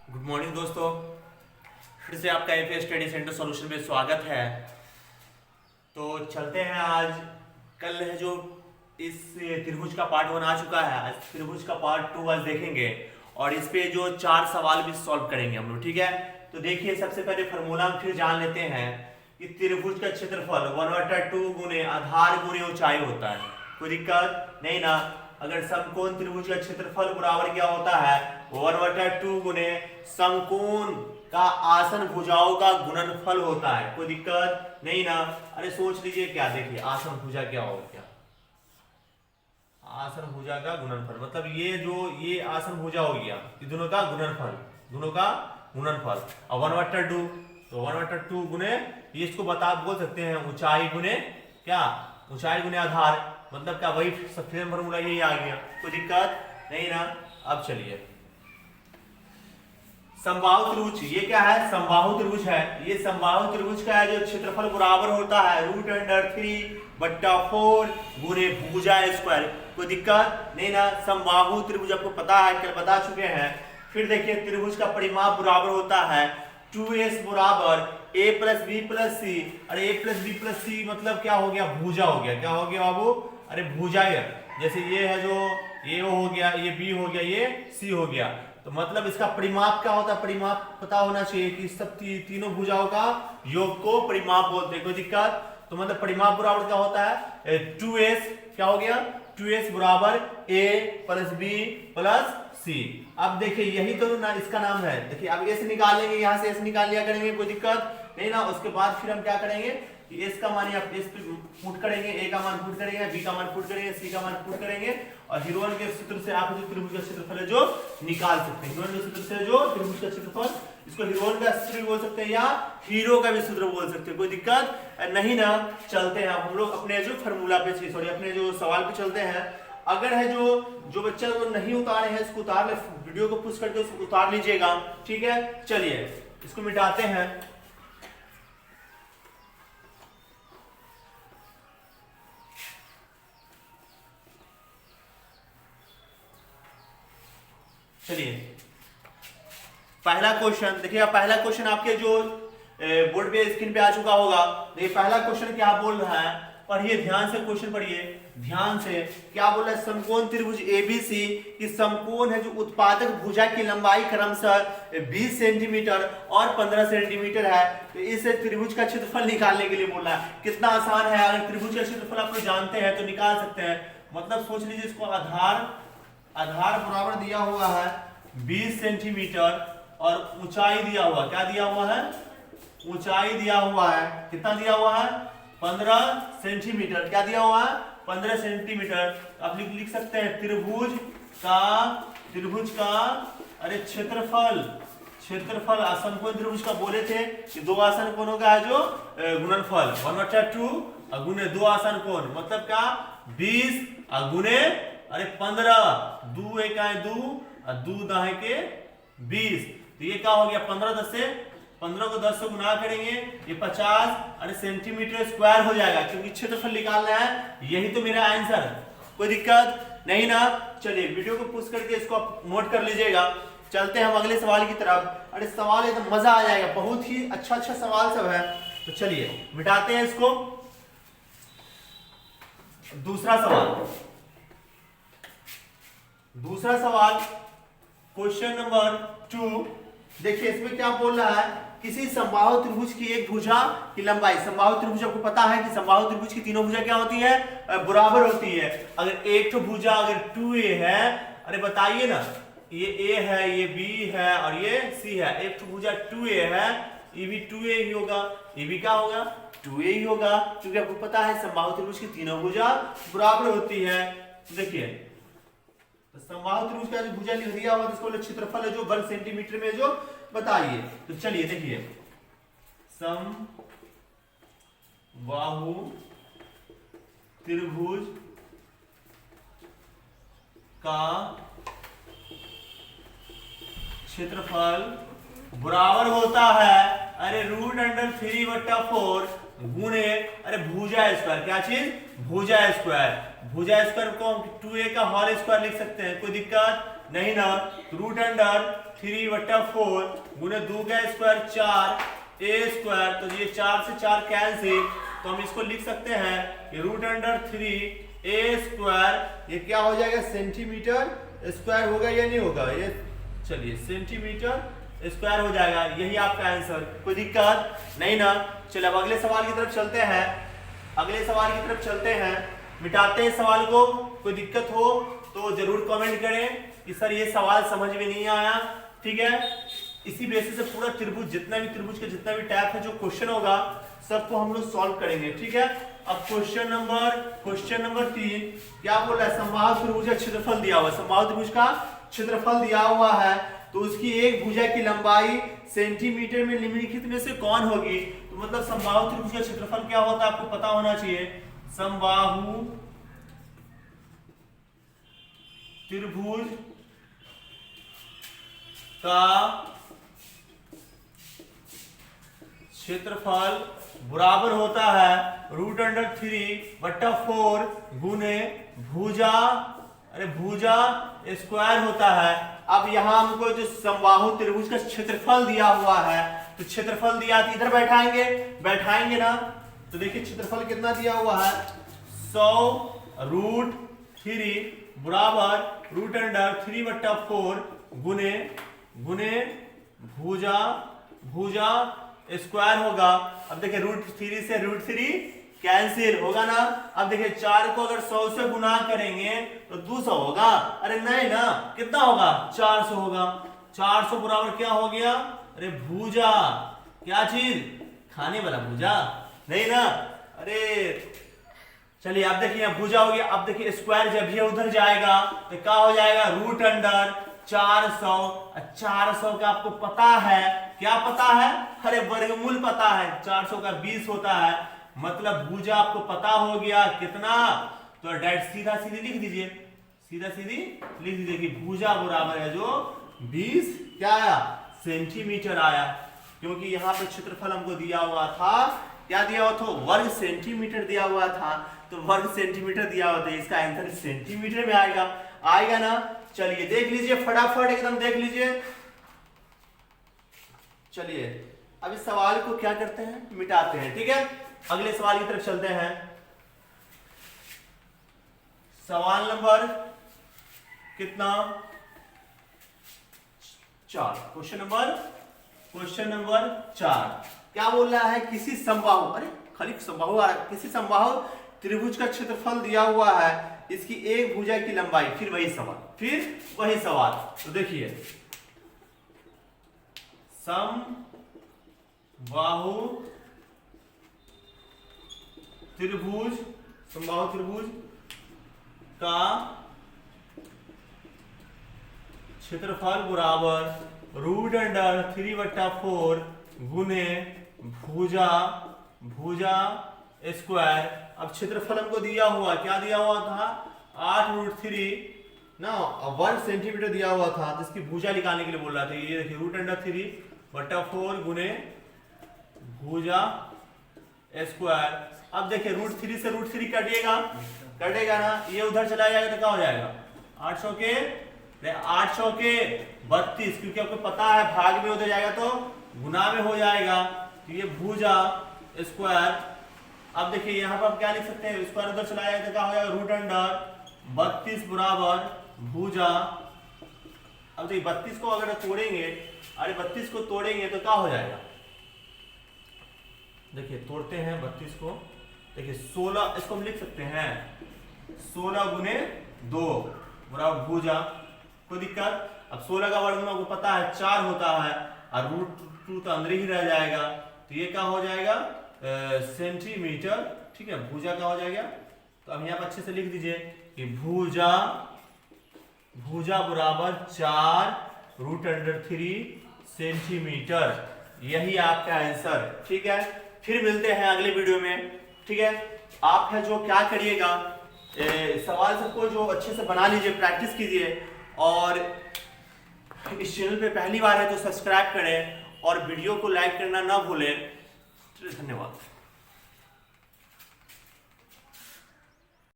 Good morning दोस्तों। फिर से आपका एफ स्टडी सेंटर सॉल्यूशन में स्वागत है। तो चलते हैं आज। कल है जो इस त्रिभुज का पार्ट 1 आ चुका है, आज त्रिभुज का पार्ट 2 आज देखेंगे और इस पे जो 4 सवाल भी सॉल्व करेंगे हम लोग। ठीक है, तो देखिए सबसे पहले फार्मूला फिर जान लेते हैं कि त्रिभुज का क्षेत्रफल 1/2 गुने आधार गुने ऊंचाई होता है। कोई दिक्कत नहीं ना। अगर समकोण त्रिभुज का क्षेत्रफल बराबर क्या होता है 1/2 गुने समकोण का आसन भुजाओं का गुणनफल होता है। कोई दिक्कत नहीं ना। अरे सोच लीजिए क्या, देखिए आसन भुजा क्या हो गया, आसन भुजा का गुणनफल मतलब ये आसन भुजा हो गया, ये दोनों का गुणनफल, दोनों का गुणनफल। और 1/2 तो 1/2 गुने ये इसको बोल सकते हैं ऊंचाई गुने क्या, ऊंचाई गुने आधार, मतलब क्या वही सेम फॉर्मूला यही आ गया। कोई दिक्कत नहीं ना। अब चलिए समबाहु त्रिभुज, ये क्या है समबाहु त्रिभुज है। ये समबाहु त्रिभुज का है जो क्षेत्रफल बराबर होता है √3/4 गुने भुजा स्क्वायर। कोई दिक्कत नहीं ना। समबाहु त्रिभुज आपको पता है, कल बता चुके हैं। फिर देखिए त्रिभुज का परिमाप बराबर होता है 2s बराबर a + b + c। अरे a + b + c मतलब क्या हो गया, भुजा हो गया। क्या हो गया बाबू, अरे भुजा है। जैसे ये है जो ये हो गया, ये b हो गया, ये c हो गया, तो मतलब इसका परिमाप क्या होता है, परिमाप पता होना चाहिए कि सब तीनों भुजाओं का योग को परिमाप बोलते हैं। कोई दिक्कत, तो मतलब परिमाप बराबर क्या होता है 2s, क्या हो गया 2s बराबर a + b + c। अब देखिए यही तो ना इसका नाम है। देखिए अब s निकाल लेंगे, यहां से s निकाल लिया करेंगे, कोई दिक्कत नहीं ना। उसके बाद फिर हम क्या करेंगे कि s का मान आप s पे पुट करेंगे, a का मान पुट करेंगे, b का मान पुट करेंगे, c का मान पुट करेंगे और हीरोन के सूत्र से आप जो त्रिभुज का क्षेत्रफल है जो निकाल सकते हैं। हीरोन के सूत्र से जो त्रिभुज का क्षेत्रफल, इसको हीरोन का सूत्र बोल सकते हैं या हीरो का भी सूत्र बोल सकते हैं। कोई दिक्कत नहीं ना। चलते हैं हम लोग अपने जो फार्मूला पे, सॉरी अपने जो सवाल पे चलते हैं। अगर है जो बच्चा वो नहीं उतारे हैं इसको उतार ले, वीडियो को पुश करके उसको उतार लीजिएगा। ठीक है, चलिए इसको मिटाते हैं। चलिए पहला क्वेश्चन देखिए, पहला क्वेश्चन आपके जो बोर्ड पे स्क्रीन पे आ चुका होगा। देखिए पहला क्वेश्चन क्या बोल रहा है, पढ़िए ध्यान से, क्वेश्चन पढ़िए ध्यान से। क्या बोल रहा है, समकोण त्रिभुज एबीसी की समकोण है जो उत्पादक भुजा की लंबाई क्रमशः 20 सेंटीमीटर और 15 सेंटीमीटर है, तो इस त्रिभुज का क्षेत्रफल निकालने के लिए बोल रहा है। कितना आसान है, अगर त्रिभुज का क्षेत्रफल आप लोग जानते हैं तो निकाल सकते हैं। मतलब सोच लीजिए इसको आधार बराबर दिया हुआ है 20 सेंटीमीटर और ऊंचाई दिया हुआ, क्या दिया हुआ है, ऊंचाई दिया हुआ है, कितना दिया हुआ है 15 सेंटीमीटर, क्या दिया हुआ है 15 सेंटीमीटर। आप लिख सकते हैं त्रिभुज का अरे क्षेत्रफल समकोण त्रिभुज का बोले थे कि दो आसन कोणों का है जो गुणनफल 1/2 गुने दो आसन कोण, मतलब क्या 20 गुने अरे 15, 2 एक आए 2 और 2 दाएं के 20, तो ये क्या हो गया 15 को 10 से गुना करेंगे ये 50 अरे सेंटीमीटर स्क्वायर हो जाएगा, क्योंकि क्षेत्रफल निकालना है। यही तो मेरा आंसर, कोई दिक्कत नहीं ना। चलिए वीडियो को पुश करके इसको आप नोट कर लीजिएगा। चलते हैं हम अगले सवाल की तरफ। अरे सवाल एकदम मजा आ जाएगा, बहुत ही अच्छा सवाल सब है। तो चलिए मिटाते हैं इसको। दूसरा सवाल क्वेश्चन नंबर 2। देखिए इसमें क्या बोल रहा है, किसी समबाहु त्रिभुज की एक भुजा की लंबाई, समबाहु त्रिभुज आपको पता है कि समबाहु त्रिभुज की तीनों भुजा क्या होती है, बराबर होती है। अगर एक तो भुजा अगर 2a है, अरे बताइए ना, ये a है, ये b है और ये c है, एक तो भुजा 2a है, ये भी 2a ही होगा, ये भी क्या होगा 2a ही होगा, क्योंकि आपको पता है समबाहु त्रिभुज की तीनों भुजा बराबर होती है। तो देखिए समबाहु त्रिभुज का जो भुजा लिख दिया हुआ इसको क्षेत्रफल है जो वर्ग सेंटीमीटर में जो बताइए। तो चलिए देखिए समबाहु त्रिभुज का क्षेत्रफल बराबर होता है अरे √3/4 गुणे अरे भुजा स्क्वायर, क्या चीज भुजा स्क्वायर। भुजा स्क्वायर को हम 2a का होल स्क्वायर लिख सकते हैं, कोई दिक्कत नहीं ना, रूट अंडर 3/4 गुने 2 का स्क्वायर 4 ए स्क्वायर, तो ये 4 से 4 कैंसिल, तो हम इसको लिख सकते हैं कि रूट अंडर 3 ए स्क्वायर, ये क्या हो जाएगा सेंटीमीटर स्क्वायर होगा या नहीं होगा, ये चलिए सेंटीमीटर स्क्वायर हो जाएगा, यही आपका आंसर। कोई दिक्कत नहीं ना। चलिए अब अगले सवाल की तरफ चलते हैं, अगले सवाल की तरफ चलते हैं, मिटाते हैं सवाल को। कोई दिक्कत हो तो जरूर कमेंट करें कि सर ये सवाल समझ में नहीं आया, ठीक है। इसी बेसिस से पूरा त्रिभुज, जितना भी त्रिभुज का जितना भी टाइप है, जो क्वेश्चन होगा सबको हम लोग सॉल्व करेंगे, ठीक है। अब क्वेश्चन नंबर 3 क्या बोल रहा है, समबाहु त्रिभुज का क्षेत्रफल दिया हुआ है, समबाहु त्रिभुज का क्षेत्रफल दिया हुआ है, तो उसकी एक भुजा की लंबाई सेंटीमीटर में निम्नलिखित में से कौन होगी। तो मतलब समबाहु त्रिभुज का क्षेत्रफल क्या होता है आपको पता होना चाहिए। समबाहु त्रिभुज का क्षेत्रफल बराबर होता है रूट अंडर 3/4 गुने भुजा, अरे भुजा स्क्वायर होता है। अब यहां हमको जो समबाहु त्रिभुज का क्षेत्रफल दिया हुआ है, तो क्षेत्रफल दिया तो इधर बैठाएंगे ना, तो देखिए क्षेत्रफल कितना दिया हुआ है 100 रूट 3 बराबर रूट अंडर 3/4 गुने भुजा स्क्वायर होगा। अब देखिए रूट 3 से रूट 3 कैंसिल होगा ना। अब देखिए 4 को अगर 100 से गुना करेंगे तो 200 होगा, अरे नहीं ना, कितना होगा 400 होगा। 400 बराबर क्या हो गया, अरे भुजा, क्या चीज, खाने वाला भुजा नहीं ना, अरे चलिए अब देखिए यहाँ भुजा हो गया। अब देखिए स्क्वायर जब ये उधर जाएगा तो क्या हो जाएगा, रूट अंडर 400। 400 का आपको पता है, क्या पता है, अरे वर्गमूल पता है, 400 का 20 होता है, मतलब भुजा आपको पता हो गया कितना, तो डायरेक्ट सीधा सीधी लिख दीजिए, सीधा सीधी लिख दीजिए कि भुजा बराबर है जो 20 क्या आया, सेंटीमीटर आया। क्योंकि यहाँ पे क्षेत्रफल हमको दिया हुआ था, क्या दिया हुआ था, वर्ग सेंटीमीटर दिया हुआ था, तो वर्ग सेंटीमीटर दिया हुआ था, इसका आंसर सेंटीमीटर में आएगा ना। चलिए देख लीजिए फटाफट एकदम देख लीजिए। चलिए अब इस सवाल को क्या करते हैं, मिटाते हैं, ठीक है। अगले सवाल की तरफ चलते हैं। सवाल नंबर कितना 4, क्वेश्चन नंबर 4 क्या बोल रहा है, किसी समबाहु, अरे खाली समबाहु आ रहा है, किसी समबाहु त्रिभुज का क्षेत्रफल दिया हुआ है, इसकी एक भुजा की लंबाई, फिर वही सवाल, तो देखिए समबाहु त्रिभुज का क्षेत्रफल बराबर रूट अंडर 3/4 गुने भुजा स्क्वायर। अब क्षेत्रफल हमको दिया हुआ, क्या दिया हुआ था, 8 रूट 3 ना, 1 सेंटीमीटर दिया हुआ था, जिसकी भुजा निकालने के लिए बोल रहा था। ये देखिए रूट अंडर 3/4 गुने भुजा स्क्वायर। अब देखिए रूट 3 से रूट 3 कटेगा ना, ये उधर चला जाएगा तो क्या हो जाएगा, 800 के 32, क्योंकि आपको पता है भाग में उधर जाएगा तो गुना में हो जाएगा, तो ये भुजा स्क्वायर। अब देखिए यहाँ पर आप क्या लिख सकते हैं, स्क्वायर उधर चला जाएगा तो क्या हो जाएगा, रूट अंडर 32 बराबर भुजा। अब देखिए 32 को अगर तोड़ेंगे, अरे 32 को तोड़ेंगे तो क्या हो जाएगा, देखिए तोड़ते हैं 32 को, देखिए 16, इसको हम लिख सकते हैं 16 गुने 2 बराबर भुजा। कोई दिक्कत। अब 16 का वर्गमूल आपको पता है 4 होता है, और रूट 2 तो अंदर ही रह जाएगा, तो ये क्या हो जाएगा, सेंटीमीटर, ठीक है। भुजा का हो जाएगा, तो अब यहाँ पर अच्छे से लिख दीजिए कि भुजा बराबर 4 रूट अंडर 3 सेंटीमीटर, यही आपका आंसर, ठीक है। फिर मिलते हैं अगले वीडियो में, ठीक है। आप है जो क्या करिएगा, सवाल सबको जो अच्छे से बना लीजिए, प्रैक्टिस कीजिए, और इस चैनल पे पहली बार है तो सब्सक्राइब करें और वीडियो को लाइक करना ना भूलें। धन्यवाद।